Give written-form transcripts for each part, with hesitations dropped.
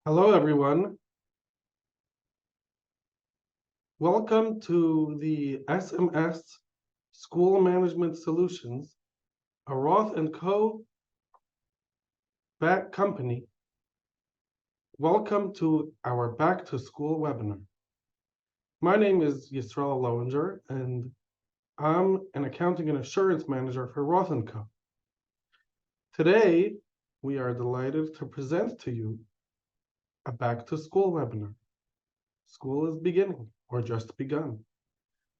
Hello, everyone. Welcome to the SMS School Management Solutions, a Roth&Co company. Welcome to our Back to School webinar. My name is Yisroel Lowinger, and I'm an accounting and assurance manager for Roth&Co. Today, we are delighted to present to you a Back to School webinar. School is beginning or just begun.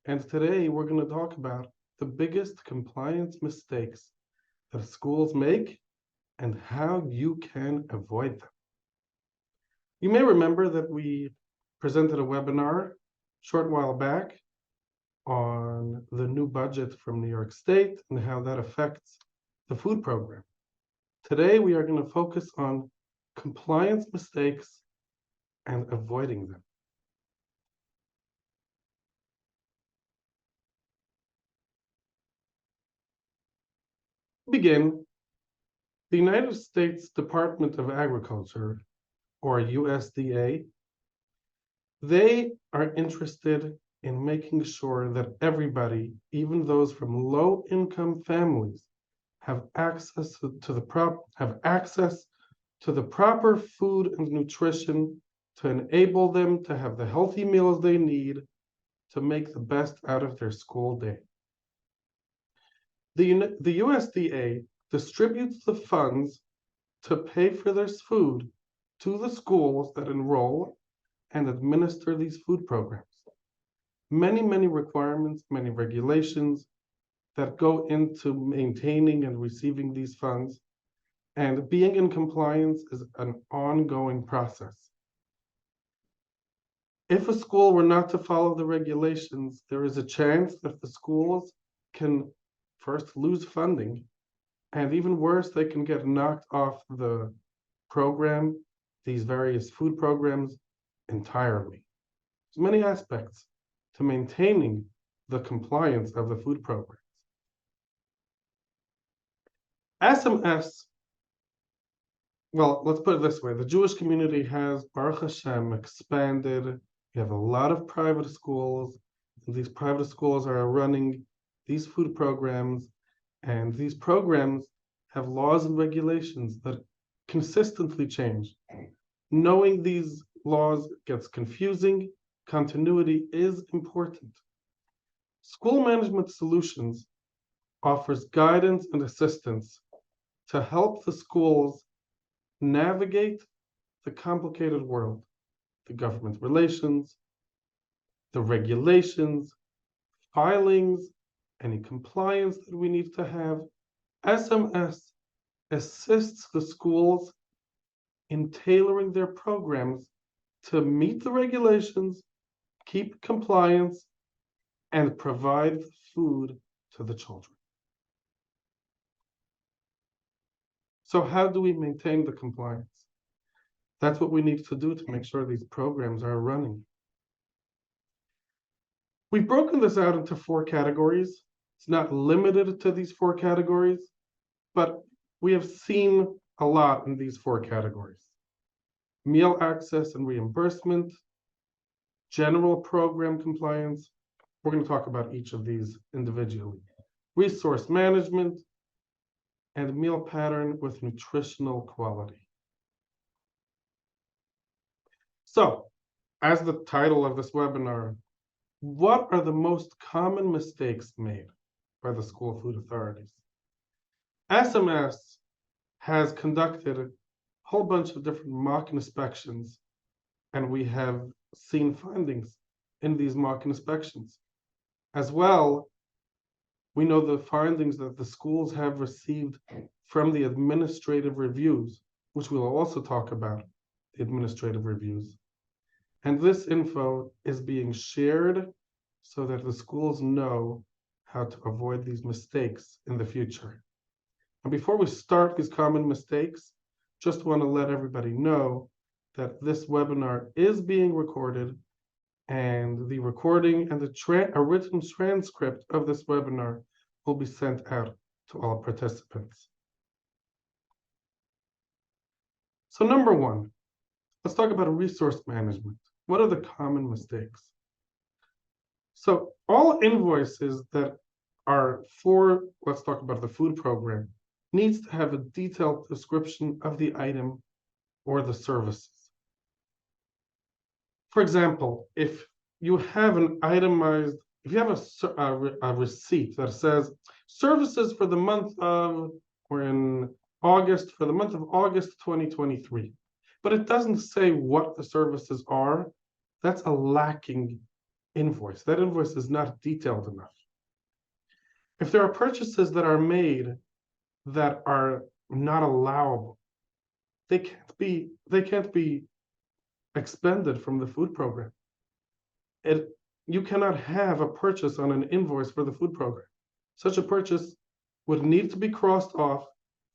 And today we're going to talk about the biggest compliance mistakes that schools make and how you can avoid them. You may remember that we presented a webinar a short while back on the new budget from New York State and how that affects the food program. Today we are going to focus on compliance mistakes and avoiding them. To begin, the United States Department of Agriculture, or USDA, they are interested in making sure that everybody, even those from low-income families, have access to the proper food and nutrition to enable them to have the healthy meals they need to make the best out of their school day. The USDA distributes the funds to pay for this food to the schools that enroll and administer these food programs. Many requirements, many regulations that go into maintaining and receiving these funds, and being in compliance is an ongoing process. If a school were not to follow the regulations, there is a chance that the schools can first lose funding, and even worse, they can get knocked off the program, these various food programs, entirely. There's many aspects to maintaining the compliance of the food programs. SMS, well, let's put it this way. The Jewish community has, Baruch Hashem, expanded. We have a lot of private schools. These private schools are running these food programs, and these programs have laws and regulations that consistently change. Knowing these laws gets confusing. Continuity is important. School Management Solutions offers guidance and assistance to help the schools navigate the complicated world, the government relations, the regulations, filings, any compliance that we need to have. SMS assists the schools in tailoring their programs to meet the regulations, keep compliance, and provide food to the children. So how do we maintain the compliance? That's what we need to do to make sure these programs are running. We've broken this out into 4 categories. It's not limited to these 4 categories, but we have seen a lot in these 4 categories. Meal access and reimbursement, general program compliance. We're going to talk about each of these individually. Resource management, and meal pattern with nutritional quality. So, as the title of this webinar, what are the most common mistakes made by the school food authorities? SMS has conducted a whole bunch of different mock inspections, and we have seen findings in these mock inspections. As well, we know the findings that the schools have received from the administrative reviews, which we'll also talk about, the administrative reviews. And this info is being shared so that the schools know how to avoid these mistakes in the future. And before we start these common mistakes, just want to let everybody know that this webinar is being recorded, and the recording and a written transcript of this webinar will be sent out to all participants. So number 1, Let's talk about resource management. What are the common mistakes? So all invoices that are for, let's talk about the food program, needs to have a detailed description of the item or the services. For example, if you have an itemized, if you have a receipt that says services for the month of, we're in August, for the month of August 2023, but it doesn't say what the services are, that's a lacking invoice. That invoice is not detailed enough. If there are purchases that are made that are not allowable, they can't be expended from the food program. You cannot have a purchase on an invoice for the food program. Such a purchase would need to be crossed off,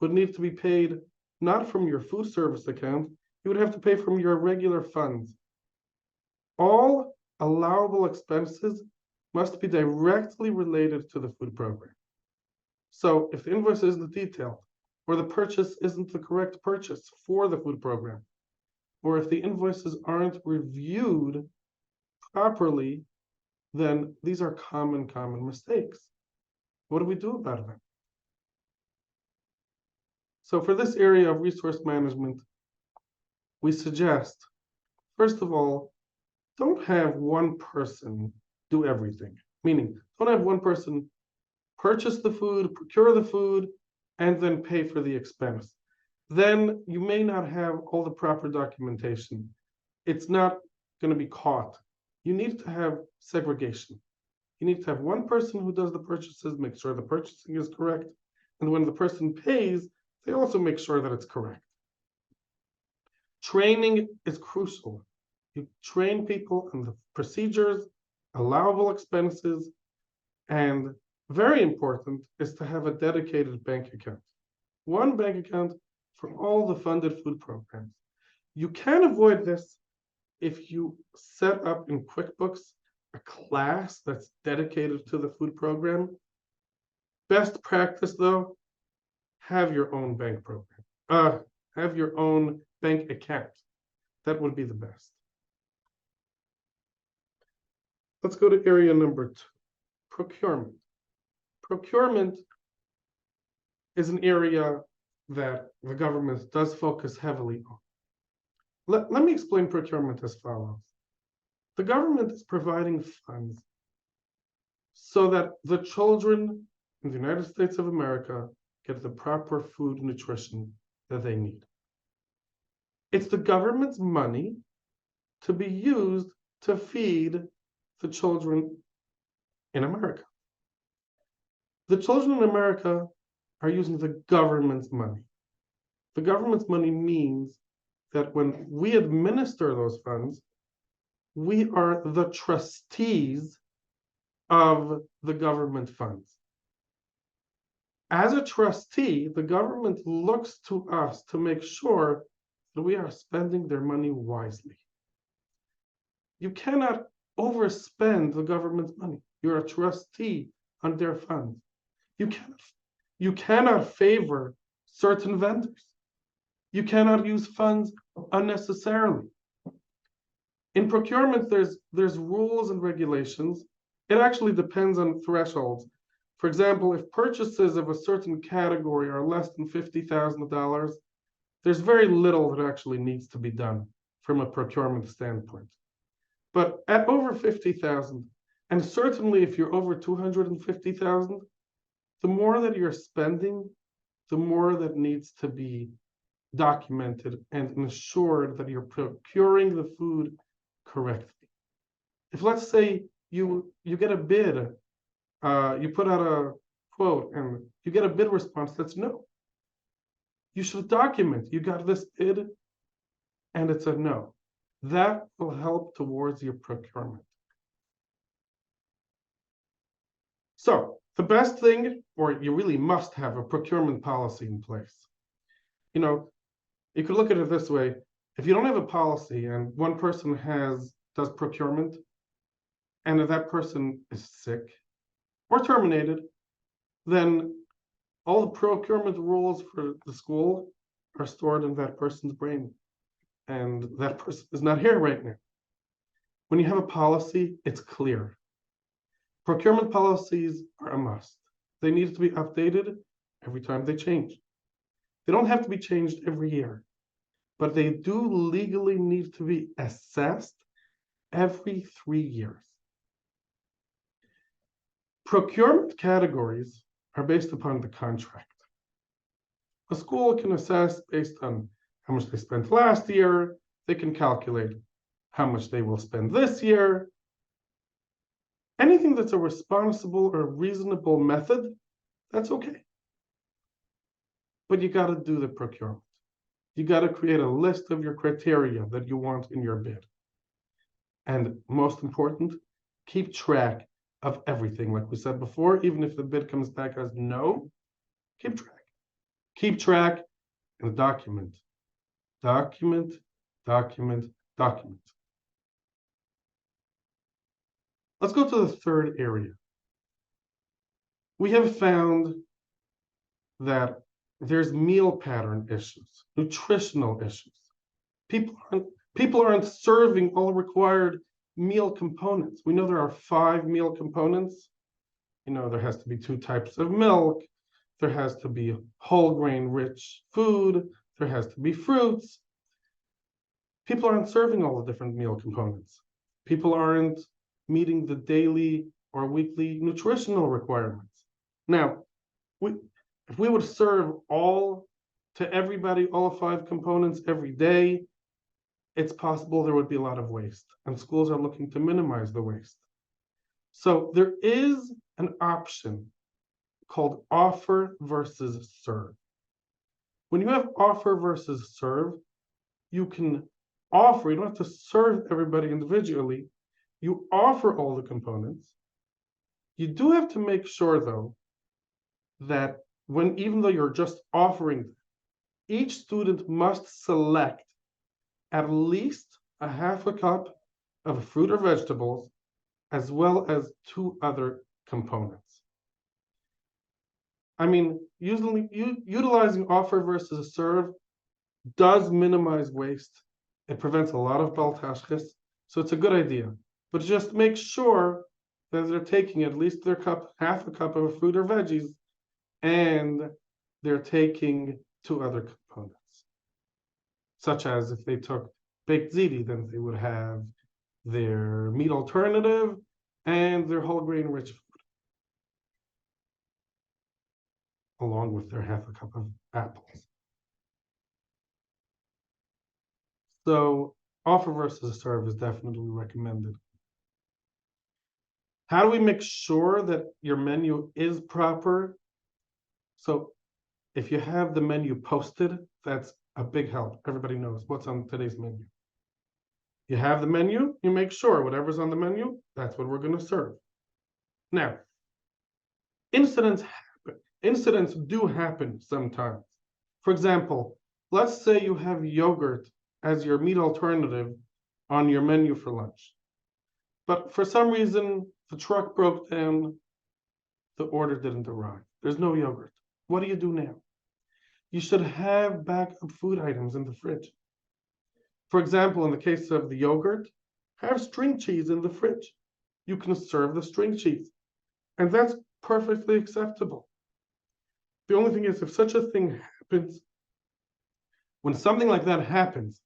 would need to be paid not from your food service account, you would have to pay from your regular funds. All allowable expenses must be directly related to the food program. So if the invoice isn't detailed, or the purchase isn't the correct purchase for the food program, or if the invoices aren't reviewed properly, then these are common mistakes. What do we do about them? So for this area of resource management, we suggest, first of all, don't have one person do everything. Meaning, don't have one person purchase the food, procure the food, and then pay for the expense. Then you may not have all the proper documentation. It's not going to be caught. You need to have segregation. You need to have one person who does the purchases, make sure the purchasing is correct. And when the person pays, they also make sure that it's correct. Training is crucial. You train people on the procedures, allowable expenses, and very important is to have a dedicated bank account. One bank account for all the funded food programs. You can avoid this if you set up in QuickBooks a class that's dedicated to the food program. Best practice though, have your own bank program. Have your own bank account. That would be the best. Let's go to area number 2, procurement. Procurement is an area that the government does focus heavily on. Let me explain procurement as follows. The government is providing funds so that the children in the United States of America get the proper food nutrition that they need. It's the government's money to be used to feed the children in America. The children in America are using the government's money. The government's money means that when we administer those funds, we are the trustees of the government funds. As a trustee, the government looks to us to make sure that we are spending their money wisely. You cannot overspend the government's money. You're a trustee on their funds. You cannot favor certain vendors. You cannot use funds unnecessarily. In procurement, there's rules and regulations. It actually depends on thresholds. For example, if purchases of a certain category are less than $50,000, there's very little that actually needs to be done from a procurement standpoint. But at over 50,000, and certainly if you're over 250,000, the more that you're spending, the more that needs to be documented and ensured that you're procuring the food correctly. If let's say you get a bid, you put out a quote and you get a bid response that's no, you should document you got this bid and it's a no. That will help towards your procurement. So the best thing, or you really must have a procurement policy in place. You know, you could look at it this way. If you don't have a policy and one person does procurement, and if that person is sick or terminated, then all the procurement rules for the school are stored in that person's brain. and that person is not here right now. When you have a policy, it's clear. Procurement policies are a must. They need to be updated every time they change. They don't have to be changed every year, but they do legally need to be assessed every 3 years. Procurement categories are based upon the contract. A school can assess based on how much they spent last year. They can calculate how much they will spend this year. Anything that's a responsible or reasonable method, that's okay. But you got to do the procurement. You got to create a list of your criteria that you want in your bid. And most important, keep track of everything. Like we said before, even if the bid comes back as no, keep track. Keep track and document. Document, document, document. Let's go to the third area. We have found that there's meal pattern issues, nutritional issues. People aren't serving all required meal components. We know there are 5 meal components. There has to be 2 types of milk. There has to be whole grain rich food. There has to be fruits. People aren't serving all the different meal components. People aren't meeting the daily or weekly nutritional requirements. Now, if we would serve all to everybody, all 5 components every day, it's possible there would be a lot of waste, and schools are looking to minimize the waste. So there is an option called offer versus serve. When you have offer versus serve, you can offer, you don't have to serve everybody individually. You offer all the components. You do have to make sure, though, that even though you're just offering, each student must select at least a half a cup of fruit or vegetables, as well as 2 other components. Utilizing offer versus serve does minimize waste. It prevents a lot of baltashkis, so it's a good idea. But just make sure that they're taking at least their half a cup of fruit or veggies, and they're taking 2 other components, such as if they took baked ziti, then they would have their meat alternative and their whole grain rich food, along with their half a cup of apples. So offer versus serve is definitely recommended. How do we make sure that your menu is proper? So if you have the menu posted, that's a big help. Everybody knows what's on today's menu. You have the menu, you make sure whatever's on the menu, that's what we're going to serve. Now, incidents happen. Incidents do happen sometimes. For example, let's say you have yogurt as your meat alternative on your menu for lunch. But for some reason, the truck broke down, the order didn't arrive. There's no yogurt. What do you do now? You should have backup food items in the fridge. For example, in the case of the yogurt, have string cheese in the fridge. You can serve the string cheese, and that's perfectly acceptable. The only thing is, if such a thing happens, when something like that happens,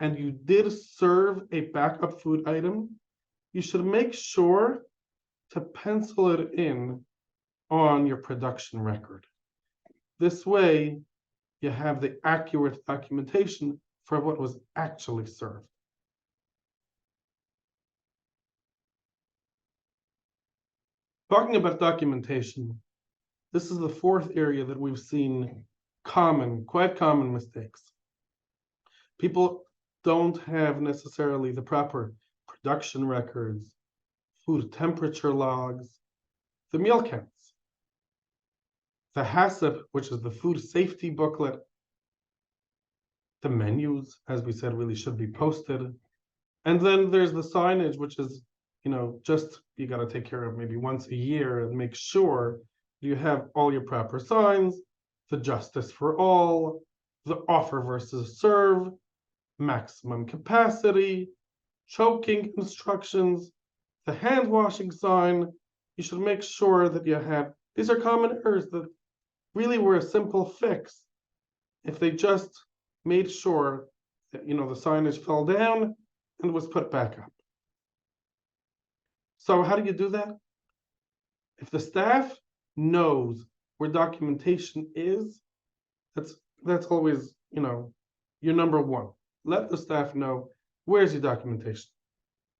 and you did serve a backup food item, you should make sure to pencil it in on your production record. This way, you have the accurate documentation for what was actually served. Talking about documentation, this is the 4th area that we've seen quite common mistakes. People don't have necessarily the proper production records, food temperature logs, the meal counts, the HACCP, which is the food safety booklet, the menus, as we said, really should be posted. And then there's the signage, which is, just you got to take care of maybe once a year and make sure you have all your proper signs, the justice for all, the offer versus serve. maximum capacity, choking instructions, the hand washing sign. You should make sure that you have, these are common errors that really were a simple fix if they just made sure that, the signage fell down and was put back up. So how do you do that? If the staff knows where documentation is, that's always, your number one. Let the staff know where's your documentation.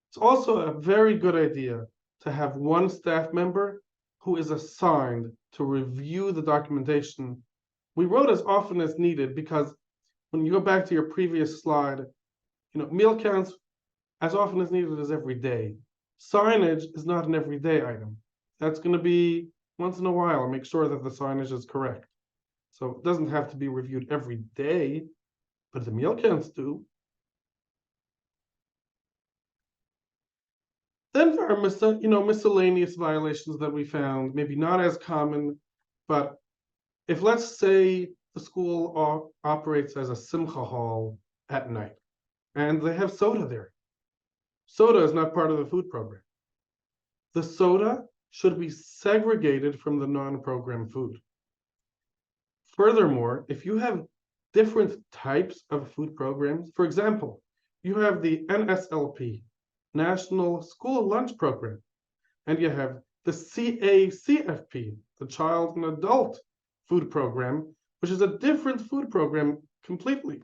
It's also a very good idea to have one staff member who is assigned to review the documentation. We wrote as often as needed because when you go back to your previous slide, meal counts as often as needed as every day. Signage is not an everyday item. That's going to be once in a while and make sure that the signage is correct. So it doesn't have to be reviewed every day, but the meal counts do. Then there are miscellaneous violations that we found, maybe not as common, but if let's say the school operates as a simcha hall at night and they have soda there. Soda is not part of the food program. The soda should be segregated from the non-program food. Furthermore, if you have different types of food programs, for example, you have the NSLP, National School Lunch Program, and you have the CACFP, the Child and Adult Food Program, which is a different food program completely.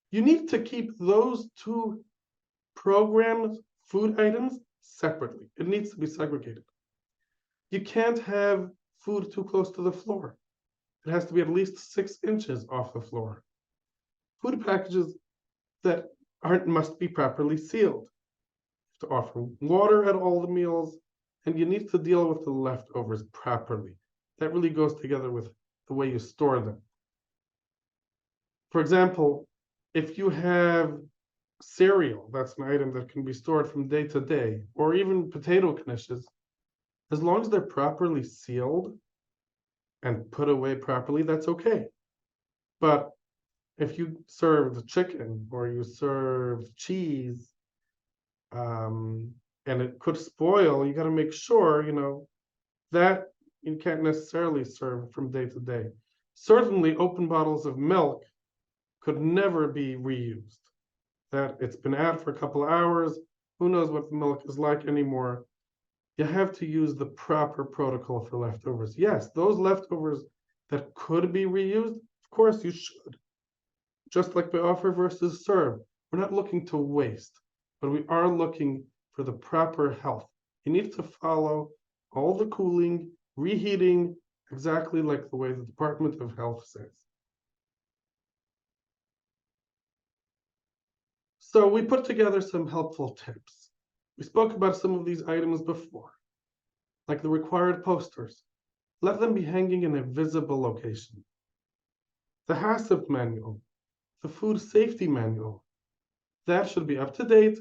You need to keep those two programs, food items, separately. It needs to be segregated. You can't have food too close to the floor. It has to be at least 6 inches off the floor. Food packages that must be properly sealed. To offer water at all the meals, and you need to deal with the leftovers properly. That really goes together with the way you store them. For example, if you have cereal, that's an item that can be stored from day to day, or even potato knishes, as long as they're properly sealed and put away properly, that's okay. But if you served chicken or you served cheese, and it could spoil, you got to make sure, that you can't necessarily serve from day to day. Certainly, open bottles of milk could never be reused. That it's been out for a couple of hours, who knows what the milk is like anymore. You have to use the proper protocol for leftovers. Yes, those leftovers that could be reused, of course you should. Just like by offer versus serve, we're not looking to waste, but we are looking for the proper health. You need to follow all the cooling, reheating, exactly like the way the Department of Health says. So we put together some helpful tips. We spoke about some of these items before, like the required posters. Let them be hanging in a visible location. The HACCP manual, the food safety manual, that should be up to date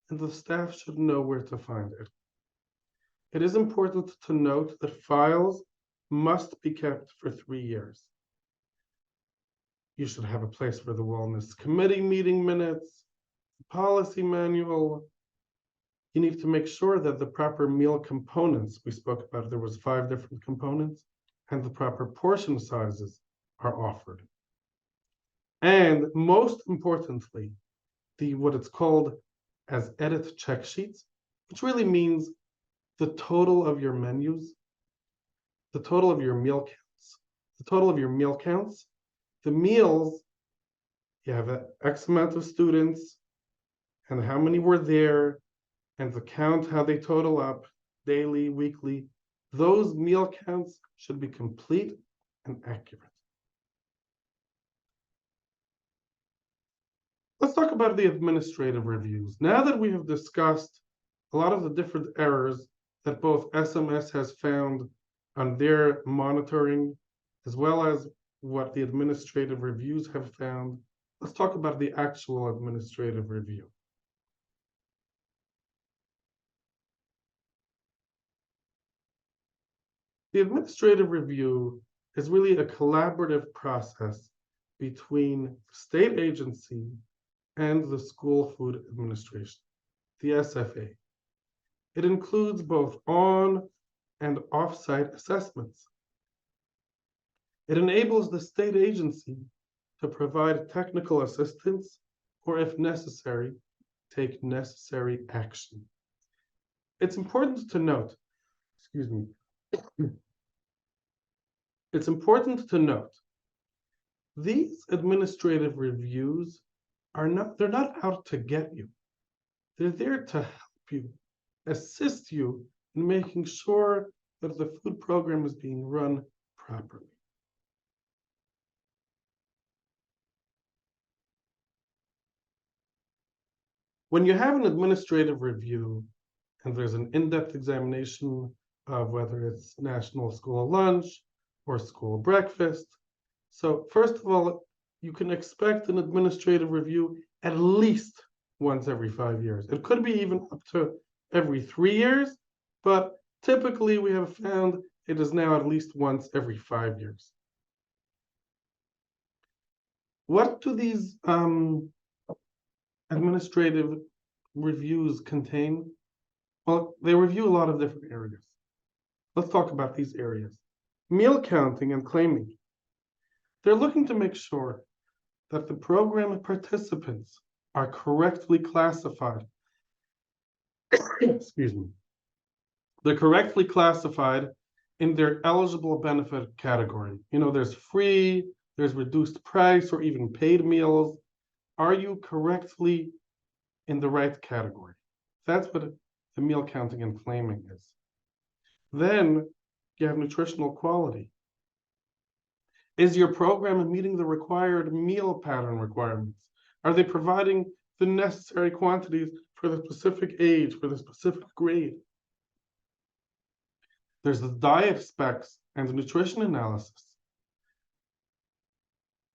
and the staff should know where to find it. It is important to note that files must be kept for 3 years. You should have a place for the wellness committee meeting minutes, the policy manual. You need to make sure that the proper meal components, we spoke about, there was 5 different components, and the proper portion sizes are offered. And most importantly, what it's called as edit check sheets, which really means the total of your menus, the total of your meal counts, the meals, you have X amount of students and how many were there and the count, how they total up daily, weekly. Those meal counts should be complete and accurate. Let's talk about the administrative reviews. Now that we have discussed a lot of the different errors that both SMS has found on their monitoring, as well as what the administrative reviews have found, let's talk about the actual administrative review. The administrative review is really a collaborative process between the state agency and the School Food Administration, the SFA. It includes both on and off-site assessments. It enables the state agency to provide technical assistance or, if necessary, take necessary action. It's important to note, it's important to note, these administrative reviews they're not out to get you. They're there to help you, assist you in making sure that the food program is being run properly. When you have an administrative review and there's an in-depth examination of whether it's national school lunch or school breakfast, so first of all, you can expect an administrative review at least once every 5 years. It could be even up to every 3 years, but typically we have found it is now at least once every 5 years. What do these administrative reviews contain? Well, they review a lot of different areas. Let's talk about these areas. Meal counting and claiming. They're looking to make sure that the program participants are correctly classified. Excuse me. They're correctly classified in their eligible benefit category. You know, there's free, there's reduced price, or even paid meals. Are you correctly in the right category? That's what the meal counting and claiming is. Then you have nutritional quality. Is your program meeting the required meal pattern requirements? Are they providing the necessary quantities for the specific age, for the specific grade? There's the diet specs and the nutrition analysis.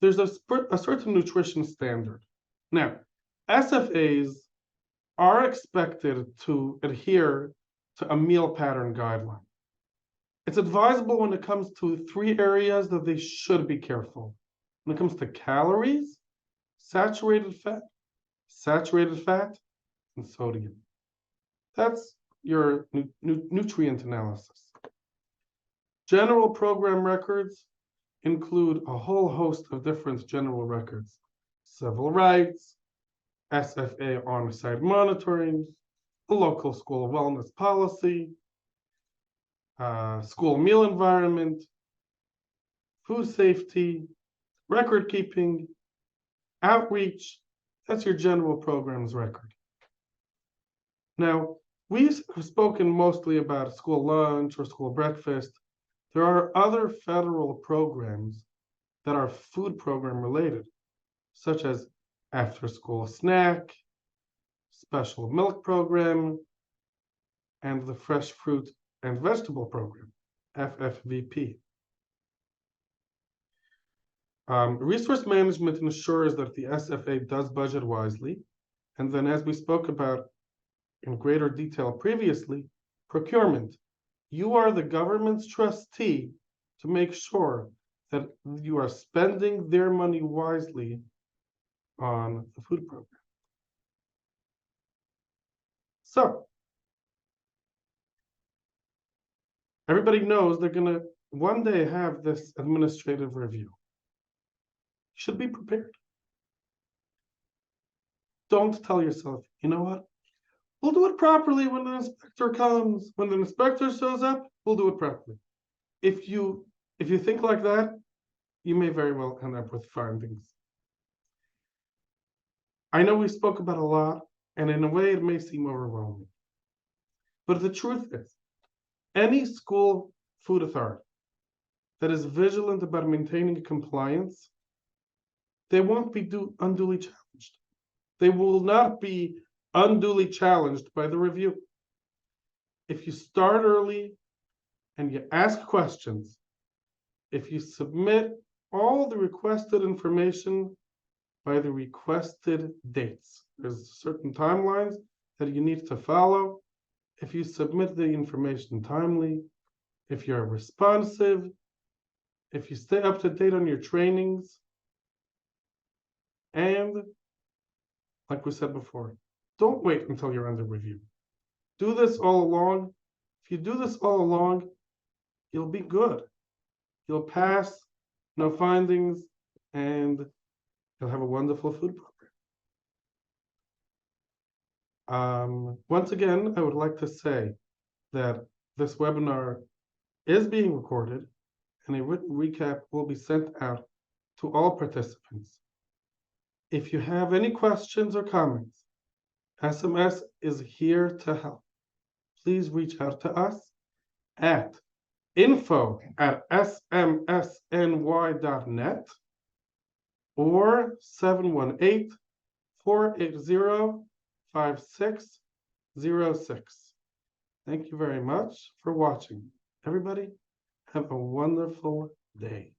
There's a certain nutrition standard. Now, SFAs are expected to adhere to a meal pattern guideline. It's advisable when it comes to 3 areas that they should be careful. When it comes to calories, saturated fat, and sodium. That's your nutrient analysis. General program records include a whole host of different general records. Civil rights, SFA on-site monitoring, a local school wellness policy, school meal environment, food safety, record keeping, outreach. That's your general programs record. Now, we've spoken mostly about school lunch or school breakfast. There are other federal programs that are food program related, such as after school snack, special milk program, and the fresh fruit and vegetable program, FFVP. Resource management ensures that the SFA does budget wisely. And then, as we spoke about in greater detail previously, procurement. You are the government's trustee to make sure that you are spending their money wisely on the food program. So, everybody knows they're going to one day have this administrative review. You should be prepared. Don't tell yourself, you know what? We'll do it properly when the inspector comes. When the inspector shows up, we'll do it properly. If you think like that, you may very well end up with findings. I know we spoke about a lot, and in a way it may seem overwhelming. But the truth is, any school food authority that is vigilant about maintaining compliance, they won't be unduly challenged. They will not be unduly challenged by the review. If you start early and you ask questions, if you submit all the requested information by the requested dates, there's certain timelines that you need to follow. If you submit the information timely, if you're responsive, if you stay up to date on your trainings, and like we said before, don't wait until you're under review. Do this all along. If you do this all along, you'll be good. You'll pass, no findings, and you'll have a wonderful food program. Once again, I would like to say that this webinar is being recorded, and a written recap will be sent out to all participants. If you have any questions or comments, SMS is here to help. Please reach out to us at info@smsny.net or 718-480-5606. Thank you very much for watching. Everybody, have a wonderful day.